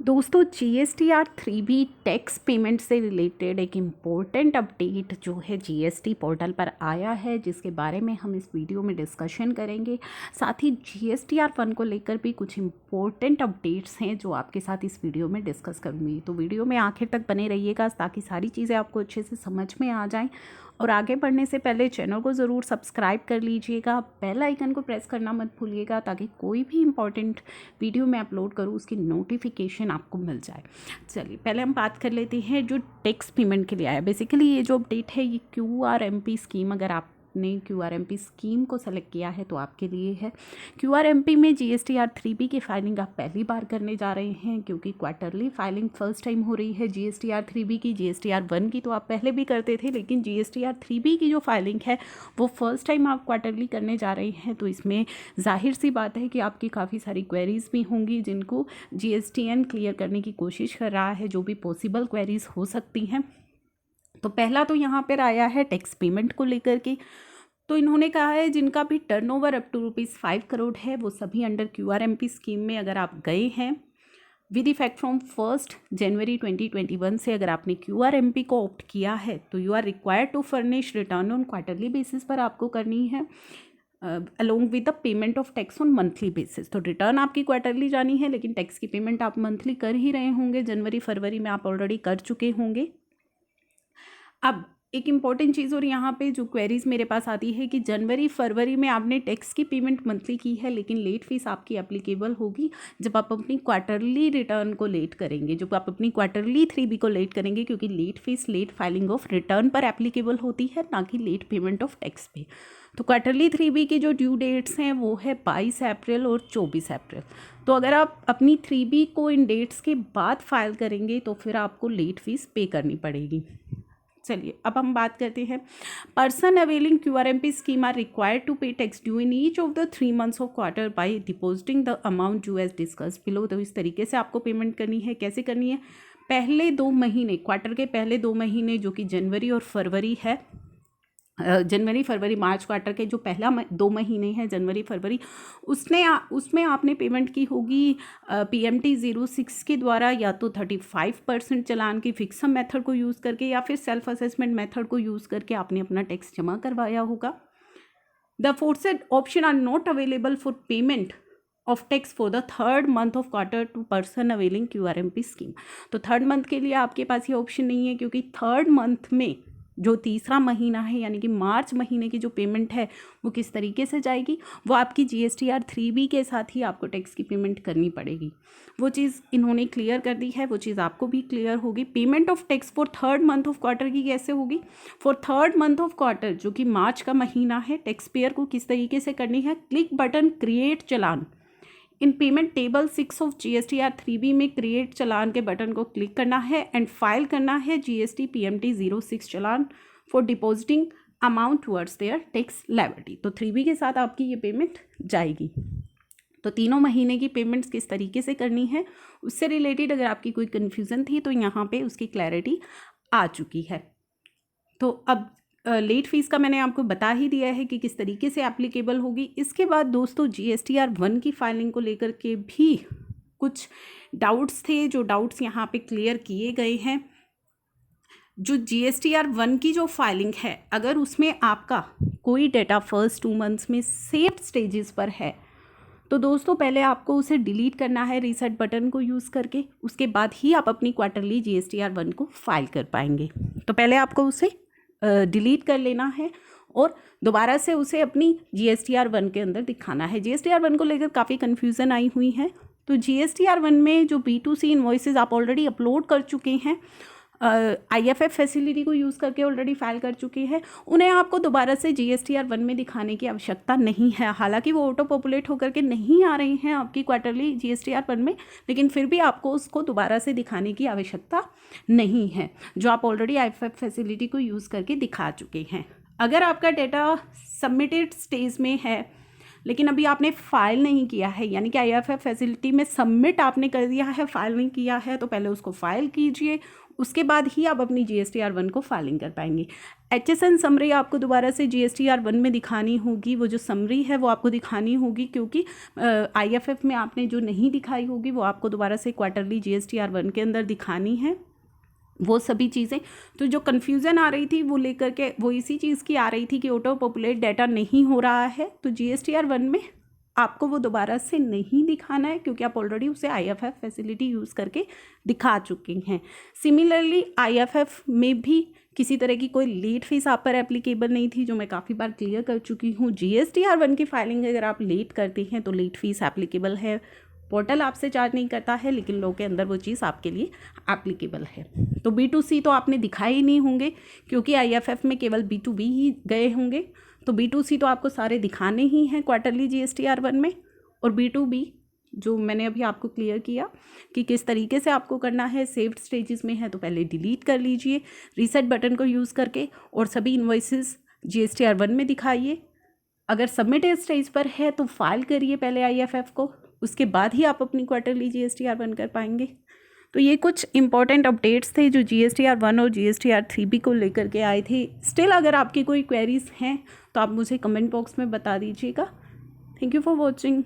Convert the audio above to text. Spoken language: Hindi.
दोस्तों GSTR 3B टैक्स पेमेंट से रिलेटेड एक इम्पोर्टेंट अपडेट जो है जीएसटी पोर्टल पर आया है, जिसके बारे में हम इस वीडियो में डिस्कशन करेंगे। साथ ही GSTR 1 को लेकर भी कुछ इम्पोर्टेंट अपडेट्स हैं जो आपके साथ इस वीडियो में डिस्कस करूँगी। तो वीडियो में आखिर तक बने रहिएगा ताकि सारी चीज़ें आपको अच्छे से समझ में आ जाएँ। और आगे बढ़ने से पहले चैनल को ज़रूर सब्सक्राइब कर लीजिएगा, बेल आइकन को प्रेस करना मत भूलिएगा ताकि कोई भी इंपॉर्टेंट वीडियो मैं अपलोड करूँ उसकी नोटिफिकेशन आपको मिल जाए। चलिए पहले हम बात कर लेते हैं जो टैक्स पेमेंट के लिए आया। बेसिकली ये जो अपडेट है ये QRMP स्कीम, अगर आपने QRMP स्कीम को सेलेक्ट किया है तो आपके लिए है। QRMP में GSTR 3B की फाइलिंग आप पहली बार करने जा रहे हैं, क्योंकि क्वार्टरली फाइलिंग फर्स्ट टाइम हो रही है GSTR 3B की। GSTR 1 की तो आप पहले भी करते थे, लेकिन GSTR 3B की जो फाइलिंग है वो फर्स्ट टाइम आप क्वार्टरली करने जा रहे हैं। तो इसमें जाहिर सी बात है कि आपकी काफ़ी सारी क्वेरीज़ भी होंगी जिनको GSTN क्लियर करने की कोशिश कर रहा है, जो भी पॉसिबल क्वेरीज़ हो सकती हैं। तो पहला तो यहाँ पर आया है टैक्स पेमेंट को लेकर के। तो इन्होंने कहा है जिनका भी टर्नओवर अप टू ₹5 करोड़ है वो सभी अंडर QRMP स्कीम में अगर आप गए हैं विद इफेक्ट फ्रॉम 1 जनवरी 2021 से अगर आपने QRMP को ऑप्ट किया है तो you are required to furnish return on quarterly basis पर आपको करनी है, along with the payment of tax on monthly basis. तो रिटर्न आपकी क्वार्टरली जानी है, लेकिन टैक्स की पेमेंट आप मंथली कर ही रहे होंगे। जनवरी फरवरी में आप ऑलरेडी कर चुके होंगे। अब एक इम्पॉर्टेंट चीज़ और यहाँ पे जो क्वेरीज़ मेरे पास आती है कि जनवरी फरवरी में आपने टैक्स की पेमेंट मंथली की है, लेकिन लेट फीस आपकी एप्लीकेबल होगी जब आप अपनी क्वार्टरली रिटर्न को लेट करेंगे, जब आप अपनी क्वार्टरली 3B को लेट करेंगे, क्योंकि late fees late filing of return पर एप्लीकेबल होती है, ना कि लेट पेमेंट ऑफ टैक्स पे। तो क्वार्टरली 3B की जो ड्यू डेट्स हैं वो है 22 अप्रैल और 24 अप्रैल। तो अगर आप अपनी 3B को इन डेट्स के बाद फाइल करेंगे तो फिर आपको लेट फीस पे करनी पड़ेगी। चलिए अब हम बात करते हैं। Person availing QRMP scheme are required to pay tax due in each of the 3 months of quarter by depositing the amount due as discuss below. तो इस तरीके से आपको पेमेंट करनी है। कैसे करनी है? पहले 2 महीने, क्वार्टर के पहले 2 महीने जो कि जनवरी और फरवरी है, जनवरी फरवरी मार्च क्वार्टर के जो पहला 2 महीने हैं जनवरी फरवरी, उसमें आपने पेमेंट की होगी PMT 06 के द्वारा, या तो 35% चालान की फिक्सम मेथड को यूज़ करके या फिर सेल्फ असेसमेंट मेथड को यूज़ करके आपने अपना टैक्स जमा करवाया होगा। The forced option are not available for payment of tax for the 3rd month of quarter to person availing QRMP scheme. तो 3rd month के लिए आपके पास ये ऑप्शन नहीं है, क्योंकि 3rd month में जो तीसरा महीना है यानी कि मार्च महीने की जो पेमेंट है वो किस तरीके से जाएगी, वो आपकी GSTR 3B के साथ ही आपको टैक्स की पेमेंट करनी पड़ेगी। वो चीज़ इन्होंने क्लियर कर दी है, वो चीज़ आपको भी क्लियर होगी। Payment of tax for 3rd month of quarter की कैसे होगी? For 3rd month of quarter जो कि मार्च का महीना है, टैक्स पेयर को किस तरीके से करनी है? Click button create challan in payment table 6 of GSTR 3B में क्रिएट चालान के बटन को क्लिक करना है एंड फाइल करना है GST PMT 06 challan for depositing amount towards their tax liability. तो 3B के साथ आपकी ये पेमेंट जाएगी। तो तीनों महीने की पेमेंट्स किस तरीके से करनी है उससे रिलेटेड अगर आपकी कोई कन्फ्यूज़न थी तो यहाँ पे उसकी क्लैरिटी आ चुकी है। तो अब लेट फीस का मैंने आपको बता ही दिया है कि किस तरीके से एप्लीकेबल होगी। इसके बाद दोस्तों GSTR 1 की फाइलिंग को लेकर के भी कुछ डाउट्स थे, जो डाउट्स यहाँ पे क्लियर किए गए हैं। जो GSTR 1 की जो फाइलिंग है, अगर उसमें आपका कोई डेटा फर्स्ट 2 months में सेव्ड स्टेजेस पर है तो दोस्तों पहले आपको उसे डिलीट करना है रीसेट बटन को यूज़ करके, उसके बाद ही आप अपनी क्वार्टरली GSTR 1 को फाइल कर पाएंगे। तो पहले आपको उसे डिलीट कर लेना है और दोबारा से उसे अपनी GSTR 1 के अंदर दिखाना है। GSTR 1 को लेकर काफ़ी कन्फ्यूज़न आई हुई है। तो GSTR 1 में जो B2C इन्वॉइसेस आप ऑलरेडी अपलोड कर चुके हैं, IFF फैसिलिटी को यूज़ करके ऑलरेडी फाइल कर चुके हैं, उन्हें आपको दोबारा से GSTR 1 में दिखाने की आवश्यकता नहीं है। हालांकि वो ऑटो पॉपुलेट होकर के नहीं आ रही हैं आपकी क्वार्टरली GSTR 1 में, लेकिन फिर भी आपको उसको दोबारा से दिखाने की आवश्यकता नहीं है, जो आप ऑलरेडी IFF फैसिलिटी को यूज़ करके दिखा चुके हैं। अगर आपका डेटा सबमिटेड स्टेज में है, लेकिन अभी आपने फ़ाइल नहीं किया है, यानी कि IFF फैसिलिटी में सबमिट आपने कर दिया है, फाइल नहीं किया है, तो पहले उसको फाइल कीजिए, उसके बाद ही आप अपनी GSTR1 को फाइलिंग कर पाएंगे। HSN समरी आपको दोबारा से GSTR1 में दिखानी होगी, वो जो समरी है वो आपको दिखानी होगी, क्योंकि IFF में आपने जो नहीं दिखाई होगी वो आपको दोबारा से क्वार्टरली GSTR1 के अंदर दिखानी है, वो सभी चीज़ें। तो जो कन्फ्यूज़न आ रही थी वो लेकर के वो इसी चीज़ की आ रही थी कि ऑटो पॉपुलेट डाटा नहीं हो रहा है, तो GSTR1 में आपको वो दोबारा से नहीं दिखाना है, क्योंकि आप ऑलरेडी उसे IFF फैसिलिटी यूज़ करके दिखा चुके हैं। सिमिलरली IFF में भी किसी तरह की कोई लेट फीस आप पर एप्लीकेबल नहीं थी, जो मैं काफ़ी बार क्लियर कर चुकी हूँ। GSTR1 की फाइलिंग अगर आप लेट करते हैं तो लेट फीस एप्लीकेबल है, पोर्टल आपसे चार्ज नहीं करता है, लेकिन लॉ के अंदर वो चीज़ आपके लिए एप्लीकेबल है। तो B2C तो आपने दिखाए ही नहीं होंगे, क्योंकि IFF में केवल B2B ही गए होंगे, तो B2C तो आपको सारे दिखाने ही हैं क्वार्टरली GSTR1 में। और B2B जो मैंने अभी आपको क्लियर किया कि किस तरीके से आपको करना है, सेव्ड स्टेजेस में है तो पहले डिलीट कर लीजिए रीसेट बटन को यूज़ करके, और सभी इन्वॉइसेस GSTR1 में दिखाइए। अगर सबमिटेड स्टेज पर है तो फाइल करिए पहले IFF को, उसके बाद ही आप अपनी क्वार्टरली GSTR1 कर पाएंगे। तो ये कुछ इंपॉर्टेंट अपडेट्स थे जो GSTR1 और GSTR3B को लेकर के आए थे। स्टिल अगर आपकी कोई क्वेरीज हैं तो आप मुझे कमेंट बॉक्स में बता दीजिएगा। Thank you for watching.